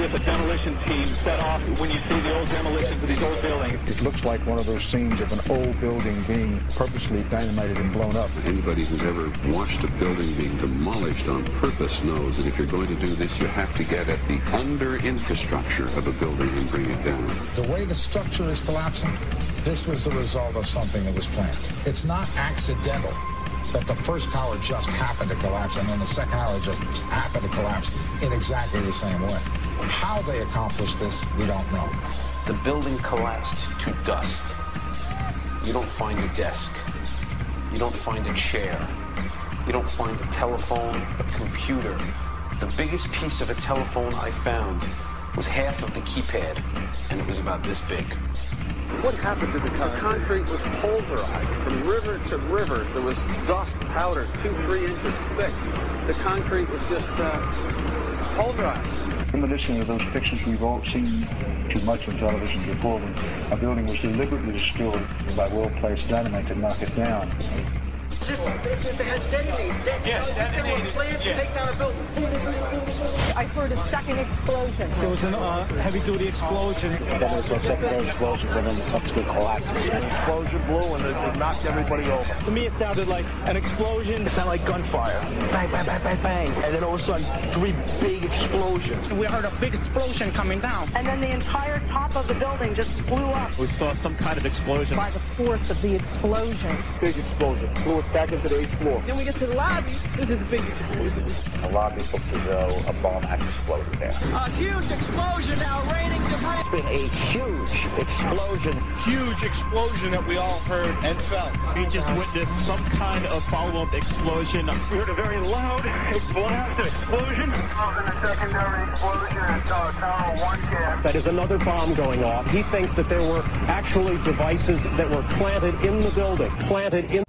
if a demolition team set off when you see the old demolitions of these old buildings. It looks like one of those scenes of an old building being purposely dynamited and blown up. Anybody who's ever watched a building being demolished on purpose knows that if you're going to do this, you have to get at the under-infrastructure of a building and bring it down. The way the structure is collapsing, this was the result of something that was planned. It's not accidental that the first tower just happened to collapse and then the second tower just happened to collapse in exactly the same way. How they accomplished this, we don't know. The building collapsed to dust. You don't find a desk. You don't find a chair. You don't find a telephone, a computer. The biggest piece of a telephone I found was half of the keypad, and it was about this big. What happened to the concrete? The concrete was pulverized from river to river. There was dust powder 2-3 inches thick. The concrete was just pulverized. In addition to those pictures we've all seen too much on television before, when a building was deliberately destroyed by well-placed dynamite to knock it down. If they had detonated, they were planned to take down a building. I heard a second explosion. There was a heavy-duty explosion. Then there was those secondary explosions and then the subsequent collapses. An explosion blew and it knocked everybody over. To me, it sounded like an explosion. It sounded like gunfire. Bang, bang, bang, bang, bang. And then all of a sudden, 3 big explosions. We heard a big explosion coming down. And then the entire top of the building just blew up. We saw some kind of explosion. By the force of the explosions. Big explosion. Blew us back into the 8th floor. Then we get to the lobby. This is a big explosion. The lobby looked as though a bomb had exploded there. A huge explosion now raining debris. It's been a huge explosion. Huge explosion that we all heard and felt. We just witnessed some kind of follow-up explosion. We heard a very loud blast explosion. A secondary explosion at Tower 1 camp. That is another bomb going off. He thinks that there were actually devices that were planted in the building. Planted in.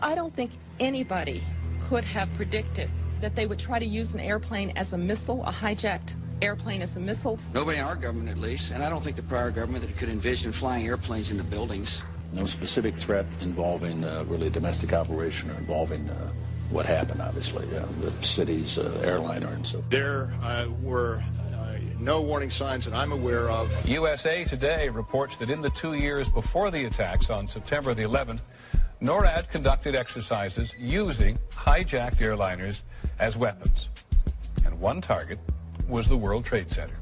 I don't think anybody could have predicted that they would try to use an airplane as a missile, a hijacked airplane as a missile. Nobody in our government, at least, and I don't think the prior government that could envision flying airplanes into buildings. No specific threat involving really a domestic operation or involving what happened, obviously, the city's airliner and so forth. There were no warning signs that I'm aware of. USA Today reports that in the 2 years before the attacks on September the 11th, NORAD conducted exercises using hijacked airliners as weapons. And one target was the World Trade Center.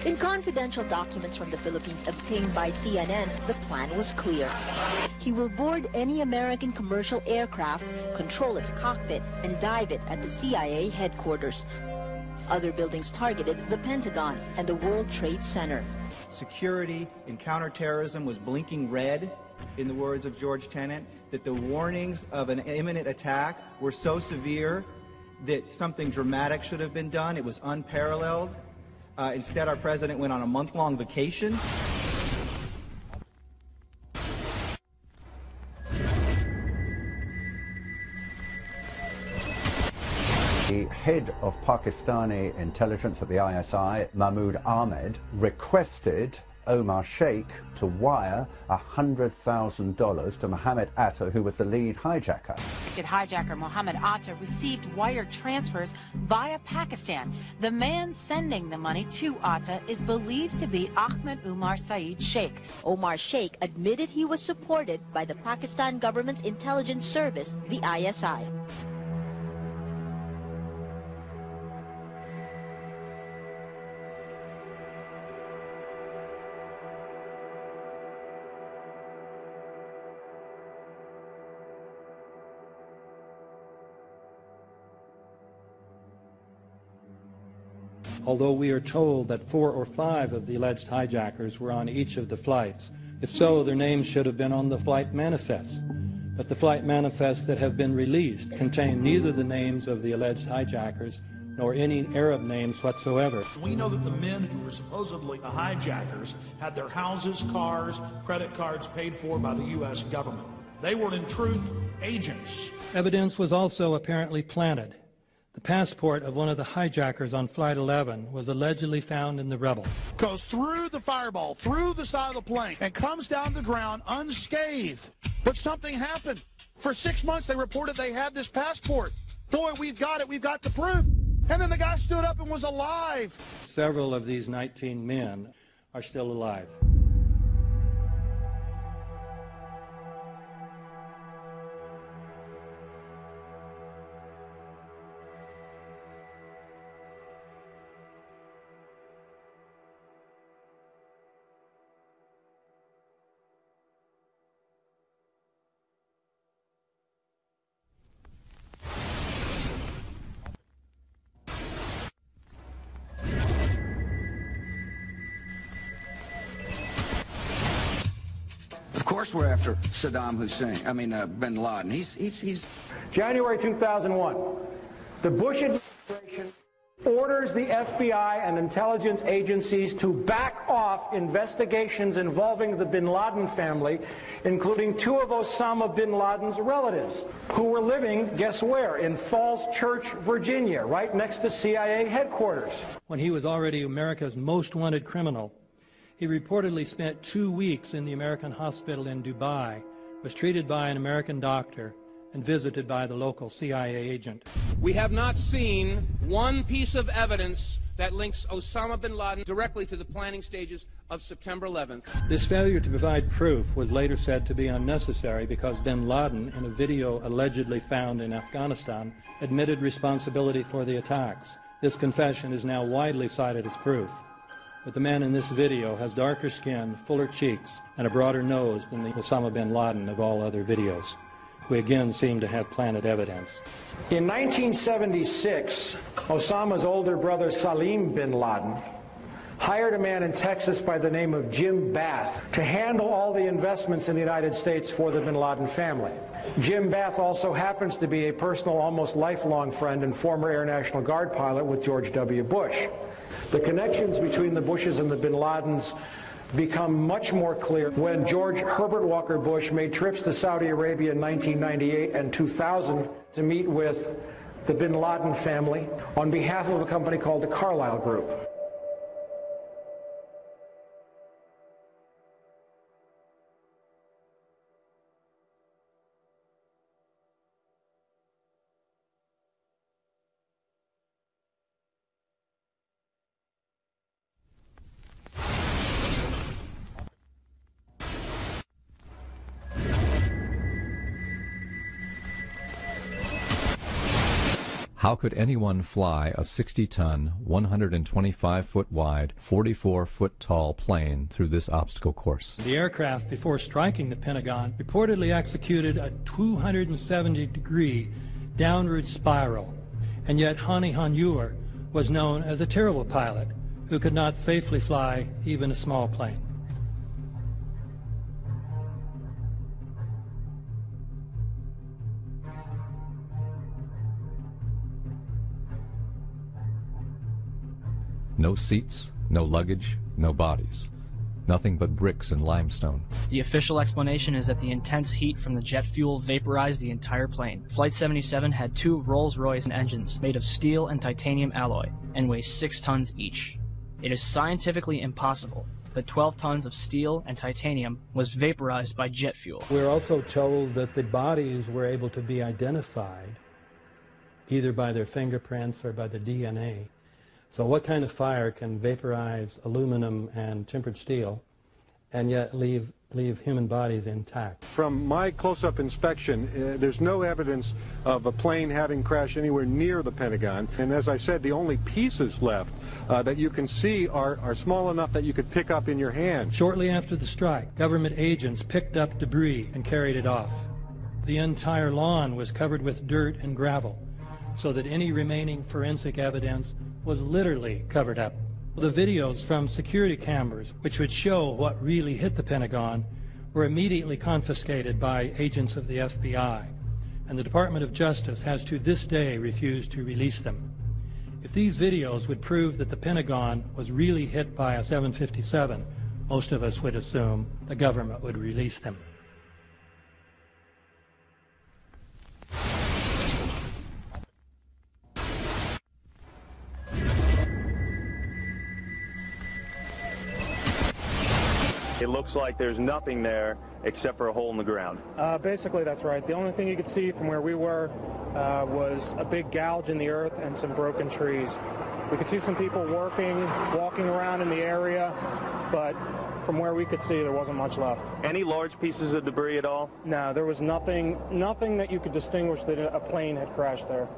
In confidential documents from the Philippines obtained by CNN, the plan was clear. He will board any American commercial aircraft, control its cockpit, and dive it at the CIA headquarters. Other buildings targeted the Pentagon and the World Trade Center. Security in counterterrorism was blinking red, in the words of George Tenet, that the warnings of an imminent attack were so severe that something dramatic should have been done. It was unparalleled. Instead, our president went on a month-long vacation. The head of Pakistani intelligence at the ISI, Mahmoud Ahmed, requested Omar Sheikh to wire $100,000 to Mohammed Atta, who was the lead hijacker. Hijacker Mohammed Atta received wire transfers via Pakistan. The man sending the money to Atta is believed to be Ahmed Umar Saeed Sheikh. Omar Sheikh admitted he was supported by the Pakistan government's intelligence service, the ISI. although we are told that 4 or 5 of the alleged hijackers were on each of the flights. If so, their names should have been on the flight manifests. But the flight manifests that have been released contain neither the names of the alleged hijackers nor any Arab names whatsoever. We know that the men who were supposedly the hijackers had their houses, cars, credit cards paid for by the U.S. government. They were, in truth, agents. Evidence was also apparently planted. The passport of one of the hijackers on Flight 11 was allegedly found in the rubble. Goes through the fireball, through the side of the plane, and comes down the ground unscathed. But something happened. For 6 months, they reported they had this passport. Boy, we've got it. We've got the proof. And then the guy stood up and was alive. Several of these 19 men are still alive. Of course we're after Saddam Hussein, bin Laden. He's... January 2001, the Bush administration orders the FBI and intelligence agencies to back off investigations involving the bin Laden family, including 2 of Osama bin Laden's relatives, who were living, guess where, in Falls Church, Virginia, right next to CIA headquarters. When he was already America's most wanted criminal, he reportedly spent 2 weeks in the American hospital in Dubai, was treated by an American doctor, and visited by the local CIA agent. We have not seen one piece of evidence that links Osama bin Laden directly to the planning stages of September 11th. This failure to provide proof was later said to be unnecessary because bin Laden, in a video allegedly found in Afghanistan, admitted responsibility for the attacks. This confession is now widely cited as proof. But the man in this video has darker skin, fuller cheeks, and a broader nose than the Osama bin Laden of all other videos. We again seem to have planted evidence. In 1976, Osama's older brother Salim bin Laden hired a man in Texas by the name of Jim Bath to handle all the investments in the United States for the bin Laden family. Jim Bath also happens to be a personal, almost lifelong friend and former Air National Guard pilot with George W. Bush. The connections between the Bushes and the bin Ladens become much more clear when George Herbert Walker Bush made trips to Saudi Arabia in 1998 and 2000 to meet with the bin Laden family on behalf of a company called the Carlyle Group. How could anyone fly a 60-ton, 125-foot wide, 44-foot tall plane through this obstacle course? The aircraft, before striking the Pentagon, reportedly executed a 270-degree downward spiral, and yet Hani Hanjour was known as a terrible pilot who could not safely fly even a small plane. No seats, no luggage, no bodies. Nothing but bricks and limestone. The official explanation is that the intense heat from the jet fuel vaporized the entire plane. Flight 77 had 2 Rolls-Royce engines made of steel and titanium alloy and weigh 6 tons each. It is scientifically impossible that 12 tons of steel and titanium was vaporized by jet fuel. We're also told that the bodies were able to be identified either by their fingerprints or by the DNA. So what kind of fire can vaporize aluminum and tempered steel and yet leave human bodies intact? From my close-up inspection, there's no evidence of a plane having crashed anywhere near the Pentagon. And as I said, the only pieces left that you can see are small enough that you could pick up in your hand. Shortly after the strike, government agents picked up debris and carried it off. The entire lawn was covered with dirt and gravel, so that any remaining forensic evidence was literally covered up. The videos from security cameras, which would show what really hit the Pentagon, were immediately confiscated by agents of the FBI, and the Department of Justice has to this day refused to release them. If these videos would prove that the Pentagon was really hit by a 757, most of us would assume the government would release them. It looks like there's nothing there except for a hole in the ground. Basically, that's right. The only thing you could see from where we were was a big gouge in the earth and some broken trees. We could see some people walking around in the area, but from where we could see, there wasn't much left. Any large pieces of debris at all? No, there was nothing that you could distinguish that a plane had crashed there.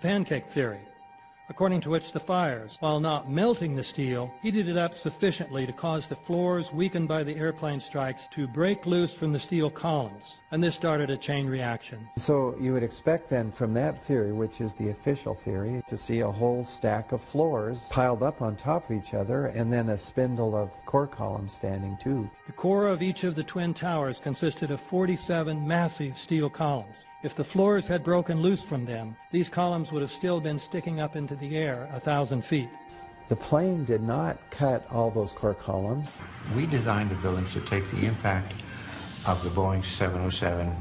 Pancake theory, according to which the fires, while not melting the steel, heated it up sufficiently to cause the floors weakened by the airplane strikes to break loose from the steel columns, and this started a chain reaction. So you would expect then from that theory, which is the official theory, to see a whole stack of floors piled up on top of each other and then a spindle of core columns standing too. The core of each of the twin towers consisted of 47 massive steel columns. If the floors had broken loose from them, these columns would have still been sticking up into the air 1,000 feet. The plane did not cut all those core columns. We designed the buildings to take the impact of the Boeing 707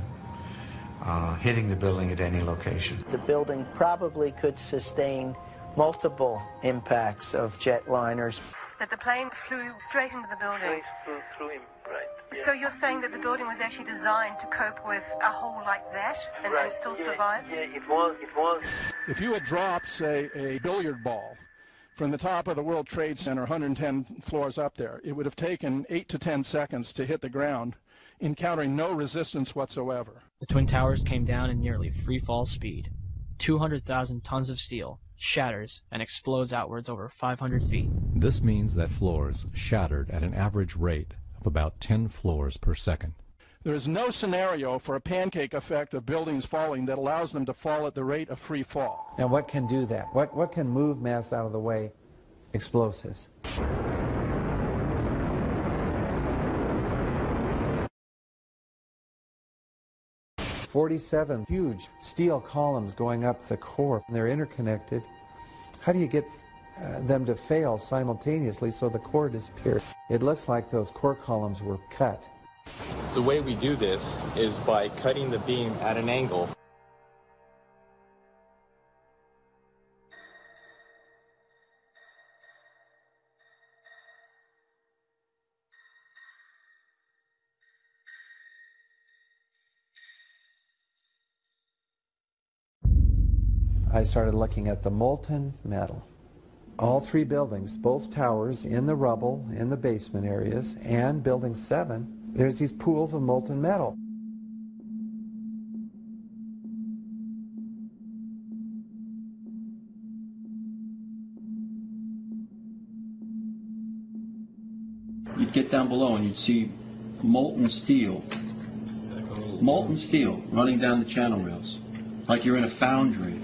hitting the building at any location. The building probably could sustain multiple impacts of jetliners. That the plane flew straight into the building. Through him, right. Yeah. So you're saying that the building was actually designed to cope with a hole like that and still survive? Yeah, it was. If you had dropped, say, a billiard ball from the top of the World Trade Center, 110 floors up there, it would have taken 8 to 10 seconds to hit the ground, encountering no resistance whatsoever. The Twin Towers came down in nearly free fall speed. 200,000 tons of steel shatters and explodes outwards over 500 feet. This means that floors shattered at an average rate of about 10 floors per second. There is no scenario for a pancake effect of buildings falling that allows them to fall at the rate of free fall. Now what can do that? What can move mass out of the way? Explosives. "47 huge steel columns going up the core, and they're interconnected. How do you get them to fail simultaneously so the core disappears?" It looks like those core columns were cut. The way we do this is by cutting the beam at an angle. I started looking at the molten metal. All three buildings, both towers in the rubble, in the basement areas, and Building 7, there's these pools of molten metal. You'd get down below and you'd see molten steel running down the channel rails, like you're in a foundry.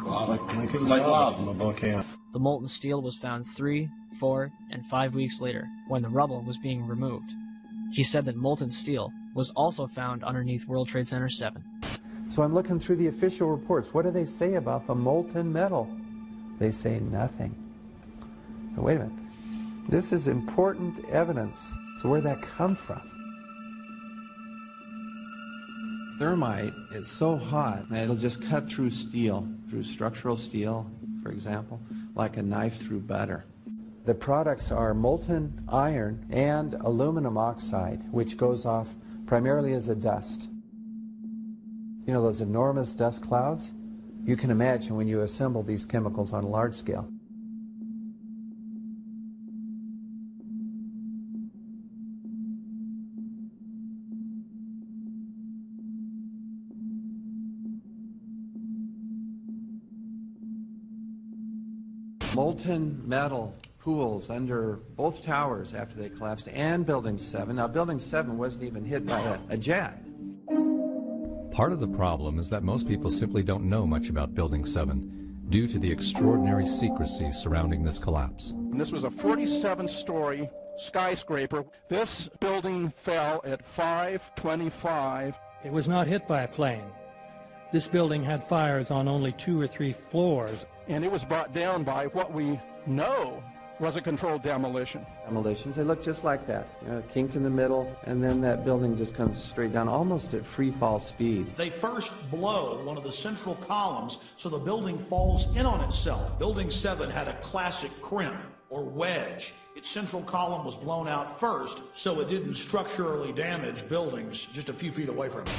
Like lava. The molten steel was found 3, 4, and 5 weeks later, when the rubble was being removed. He said that molten steel was also found underneath World Trade Center 7. So I'm looking through the official reports. What do they say about the molten metal? They say nothing. Now, wait a minute. This is important evidence. So where'd that come from? Thermite is so hot that it'll just cut through steel, through structural steel, for example, like a knife through butter. The products are molten iron and aluminum oxide, which goes off primarily as a dust. You know those enormous dust clouds? You can imagine when you assemble these chemicals on a large scale. Molten metal pools under both towers after they collapsed and Building 7. Now, Building 7 wasn't even hit by a jet. Part of the problem is that most people simply don't know much about Building 7 due to the extraordinary secrecy surrounding this collapse. And this was a 47-story skyscraper. This building fell at 5:25. It was not hit by a plane. This building had fires on only 2 or 3 floors. And it was brought down by what we know was a controlled demolition. Demolitions, they look just like that. You know, a kink in the middle, and then that building just comes straight down, almost at free fall speed. They first blow one of the central columns so the building falls in on itself. Building 7 had a classic crimp or wedge. Its central column was blown out first, so it didn't structurally damage buildings just a few feet away from it.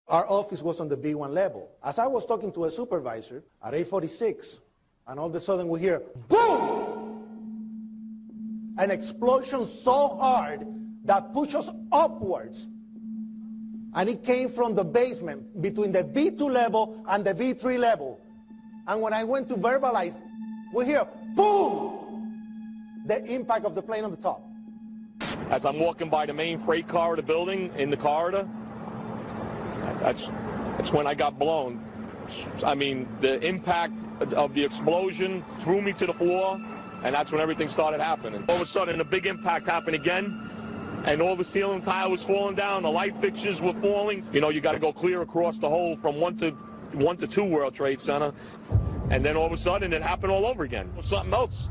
Our office was on the B1 level. As I was talking to a supervisor at 8:46, and all of a sudden we hear, boom! An explosion so hard that pushed us upwards. And it came from the basement between the B2 level and the B3 level. And when I went to verbalize, we hear, boom! The impact of the plane on the top. As I'm walking by the main freight corridor building in the corridor, that's when I got blown. I mean, the impact of the explosion threw me to the floor, and that's when everything started happening. All of a sudden, a big impact happened again, and all the ceiling tile was falling down, the light fixtures were falling. You know, you got to go clear across the whole from 1 to 2 World Trade Center, and then all of a sudden, it happened all over again. Something else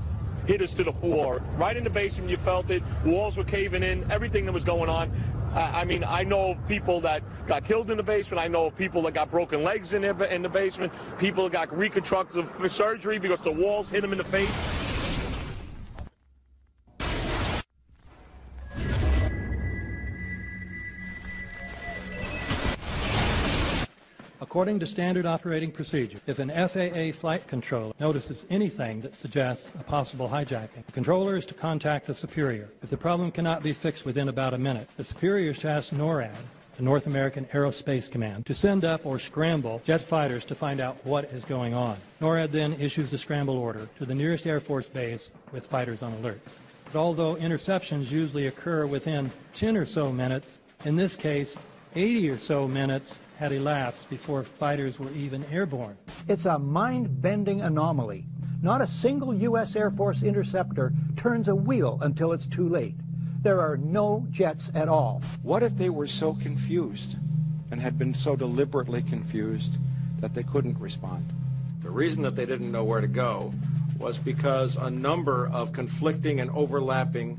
hit us to the floor. Right in the basement, you felt it. Walls were caving in, everything that was going on. I mean, I know of people that got killed in the basement. I know of people that got broken legs in the basement. People that got reconstructive surgery because the walls hit them in the face. According to standard operating procedure, if an FAA flight controller notices anything that suggests a possible hijacking, the controller is to contact the superior. If the problem cannot be fixed within about a minute, the superior is to ask NORAD, the North American Aerospace Command, to send up or scramble jet fighters to find out what is going on. NORAD then issues the scramble order to the nearest Air Force base with fighters on alert. But although interceptions usually occur within 10 or so minutes, in this case, 80 or so minutes had elapsed before fighters were even airborne. It's a mind-bending anomaly. Not a single U.S. Air Force interceptor turns a wheel until it's too late. There are no jets at all. What if they were so confused and had been so deliberately confused that they couldn't respond? The reason that they didn't know where to go was because a number of conflicting and overlapping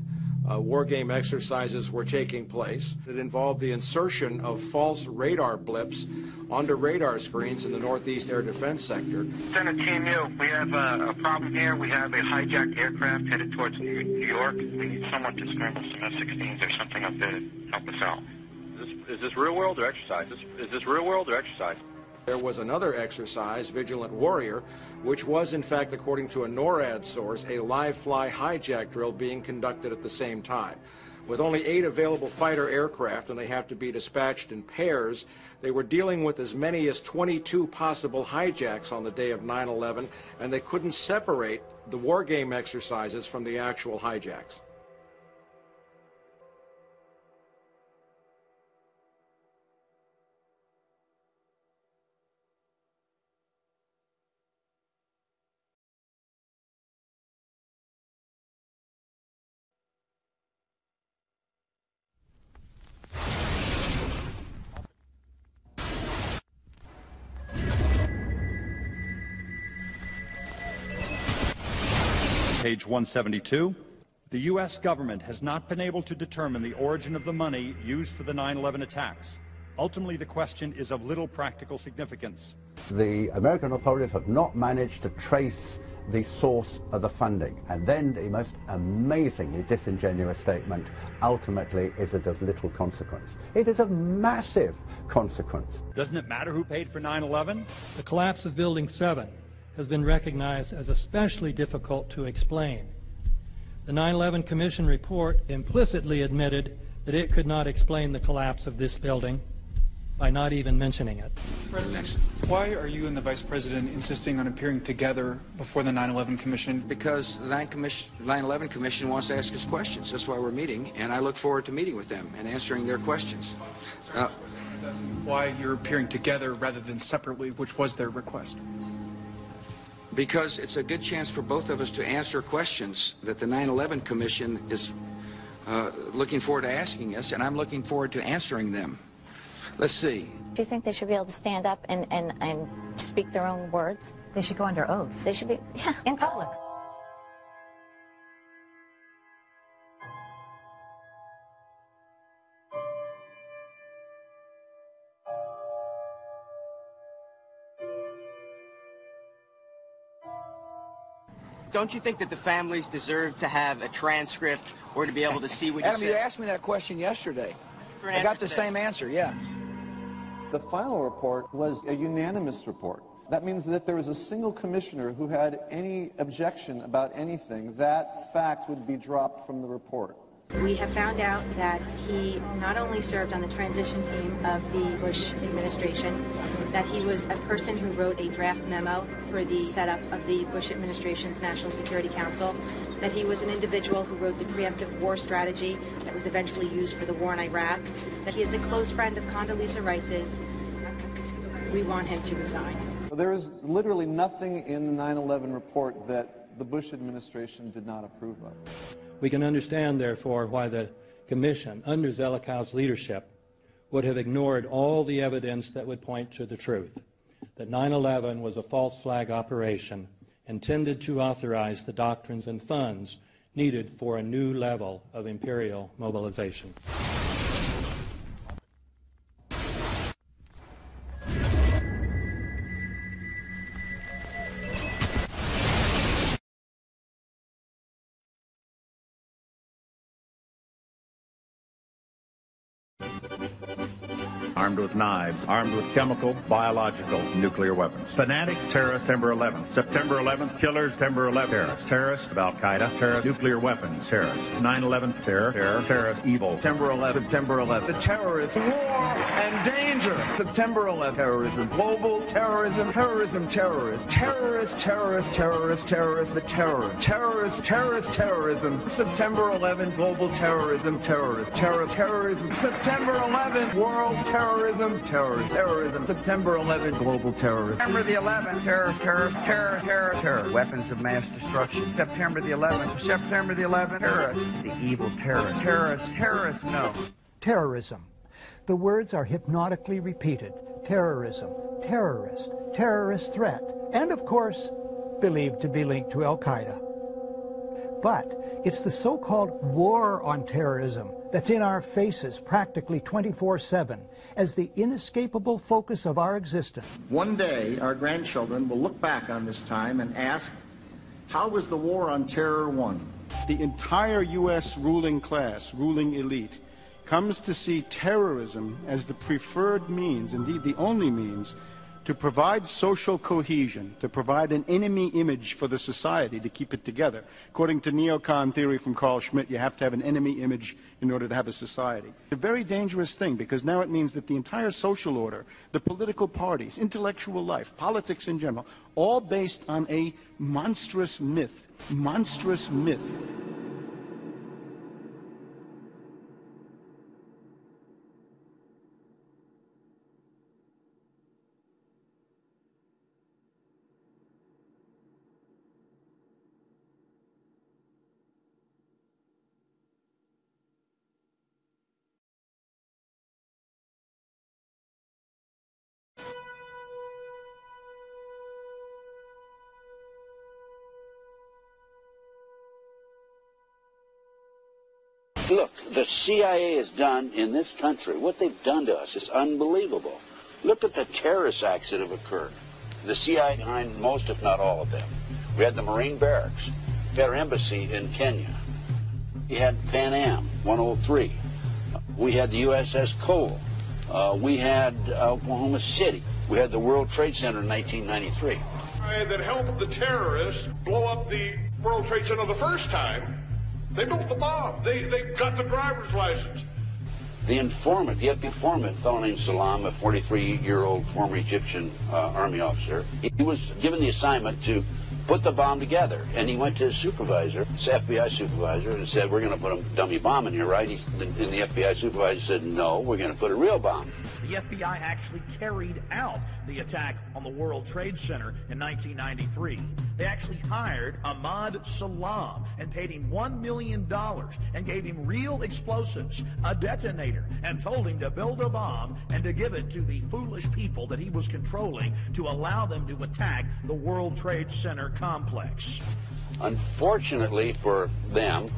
war game exercises were taking place. It involved the insertion of false radar blips onto radar screens in the Northeast Air Defense Sector. Center Team U, we have a problem here. We have a hijacked aircraft headed towards New York. We need someone to scramble some F-16s or something up there to help us out. Is this real world or exercise? Is this real world or exercise? There was another exercise, Vigilant Warrior, which was, in fact, according to a NORAD source, a live-fly hijack drill being conducted at the same time. With only 8 available fighter aircraft, and they have to be dispatched in pairs, they were dealing with as many as 22 possible hijacks on the day of 9/11, and they couldn't separate the war game exercises from the actual hijacks. Page 172. The U.S. government has not been able to determine the origin of the money used for the 9/11 attacks. Ultimately, the question is of little practical significance. The American authorities have not managed to trace the source of the funding. And then the most amazingly disingenuous statement, ultimately is it of little consequence. It is of massive consequence. Doesn't it matter who paid for 9/11? The collapse of Building 7 has been recognized as especially difficult to explain. The 9/11 Commission report implicitly admitted that it could not explain the collapse of this building by not even mentioning it. President, why are you and the Vice President insisting on appearing together before the 9/11 Commission? Because the 9/11 Commission wants to ask us questions. That's why we're meeting, and I look forward to meeting with them and answering their questions. Why you're appearing together rather than separately, which was their request? Because it's a good chance for both of us to answer questions that the 9/11 Commission is looking forward to asking us, and I'm looking forward to answering them. Let's see. Do you think they should be able to stand up and speak their own words? They should go under oath. They should be, yeah, in public. Don't you think that the families deserve to have a transcript or to be able to see what you Adam, said? you asked me that question yesterday. I got the same answer, yeah. The final report was a unanimous report. That means that if there was a single commissioner who had any objection about anything, that fact would be dropped from the report. We have found out that he not only served on the transition team of the Bush administration, that he was a person who wrote a draft memo for the setup of the Bush administration's National Security Council, that he was an individual who wrote the preemptive war strategy that was eventually used for the war in Iraq, that he is a close friend of Condoleezza Rice's. We want him to resign. There is literally nothing in the 9/11 report that the Bush administration did not approve of. We can understand, therefore, why the Commission, under Zelikow's leadership, would have ignored all the evidence that would point to the truth, that 9/11 was a false flag operation intended to authorize the doctrines and funds needed for a new level of imperial mobilization. Armed with knives, armed with chemical, biological, nuclear weapons. Fanatics, terrorists, September 11th. September 11th, killers, September 11th, terrorists. Terrorists of Al-Qaeda, terrorists, nuclear weapons, terrorists. 9/11, terror, terrorist, evil. September 11th, September 11th. The terrorists, war and danger. September 11th, terrorism, global terrorism, terrorism, terrorists. Terrorists, terrorists, terrorists, terrorists, the terror. Terrorists, terrorist, terrorism. September 11th, global terrorism, terrorists. Terrorism. September 11th, world terrorism, terrorism. September 11th, global terrorism. September the 11th, terror. Weapons of mass destruction. September the 11th, terrorists. The evil terrorists, no. Terrorism. The words are hypnotically repeated. Terrorism, terrorist, terrorist threat, and of course, believed to be linked to Al-Qaeda. But it's the so-called war on terrorism that's in our faces practically 24/7 as the inescapable focus of our existence. One day, our grandchildren will look back on this time and ask, how was the war on terror won? The entire U.S. ruling class, ruling elite, comes to see terrorism as the preferred means, indeed the only means, to provide social cohesion, to provide an enemy image for the society to keep it together. According to neocon theory from Carl Schmitt, you have to have an enemy image in order to have a society. It's a very dangerous thing because now it means that the entire social order, the political parties, intellectual life, politics in general, all based on a monstrous myth. Monstrous myth. Look, the CIA has done in this country, what they've done to us is unbelievable. Look at the terrorist acts that have occurred. The CIA behind most, if not all of them. We had the Marine Barracks. We had our embassy in Kenya. We had Pan Am 103. We had the USS Cole. We had Oklahoma City. We had the World Trade Center in 1993. That helped the terrorists blow up the World Trade Center the first time, they built the bomb. They got the driver's license. The informant, the FBI informant, a fellow named Salam, a 43-year-old former Egyptian army officer, he was given the assignment to put the bomb together. And he went to his supervisor, his FBI supervisor, and said, we're going to put a dummy bomb in here, right? And the FBI supervisor said, no, we're going to put a real bomb. The FBI actually carried out the attack on the World Trade Center in 1993. They actually hired Ahmad Salam and paid him $1 million and gave him real explosives, a detonator, and told him to build a bomb and to give it to the foolish people that he was controlling to allow them to attack the World Trade Center complex. Unfortunately for them,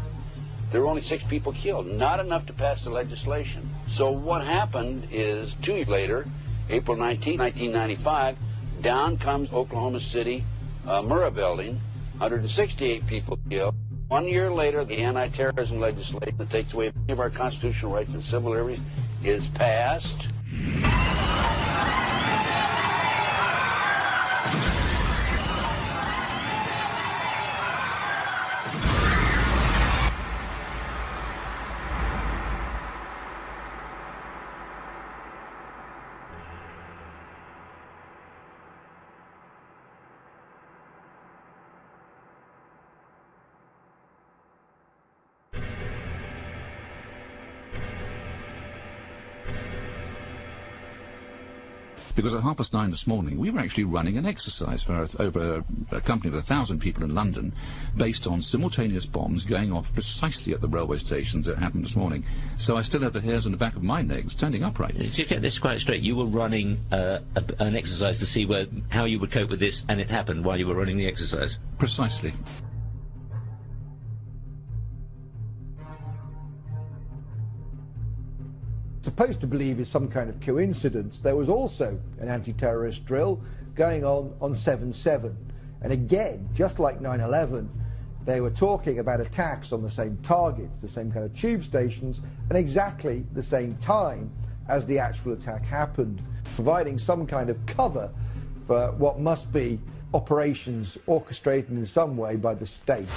there were only 6 people killed, not enough to pass the legislation. So what happened is 2 years later, April 19, 1995, down comes Oklahoma City Murrah building, 168 people killed. 1 year later, the anti-terrorism legislation that takes away many of our constitutional rights and civil liberties is passed. Because at 9:30 this morning, we were actually running an exercise for over a company of 1,000 people in London, based on simultaneous bombs going off precisely at the railway stations that happened this morning. So I still have the hairs on the back of my neck standing upright. To get this quite straight, you were running an exercise to see how you would cope with this, and it happened while you were running the exercise? Precisely. Supposed to believe is some kind of coincidence, there was also an anti-terrorist drill going on 7/7. And again, just like 9/11, they were talking about attacks on the same targets, the same kind of tube stations, and exactly the same time as the actual attack happened, providing some kind of cover for what must be operations orchestrated in some way by the state.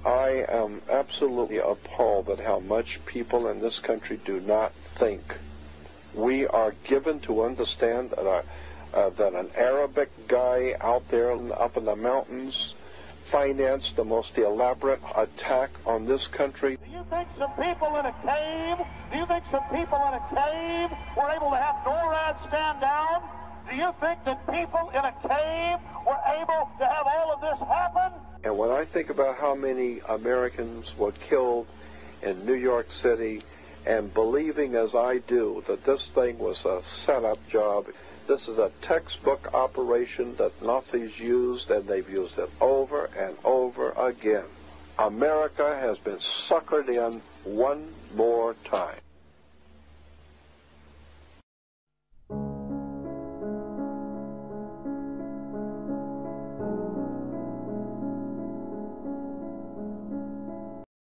I am absolutely appalled at how much people in this country do not think. We are given to understand that an Arabic guy out there up in the mountains financed the most elaborate attack on this country. Do you think some people in a cave, were able to have NORAD stand down? Do you think that people in a cave were able to have all of this happen? And when I think about how many Americans were killed in New York City, and believing as I do that this thing was a setup job, this is a textbook operation that Nazis used, and they've used it over and over again. America has been suckered in one more time.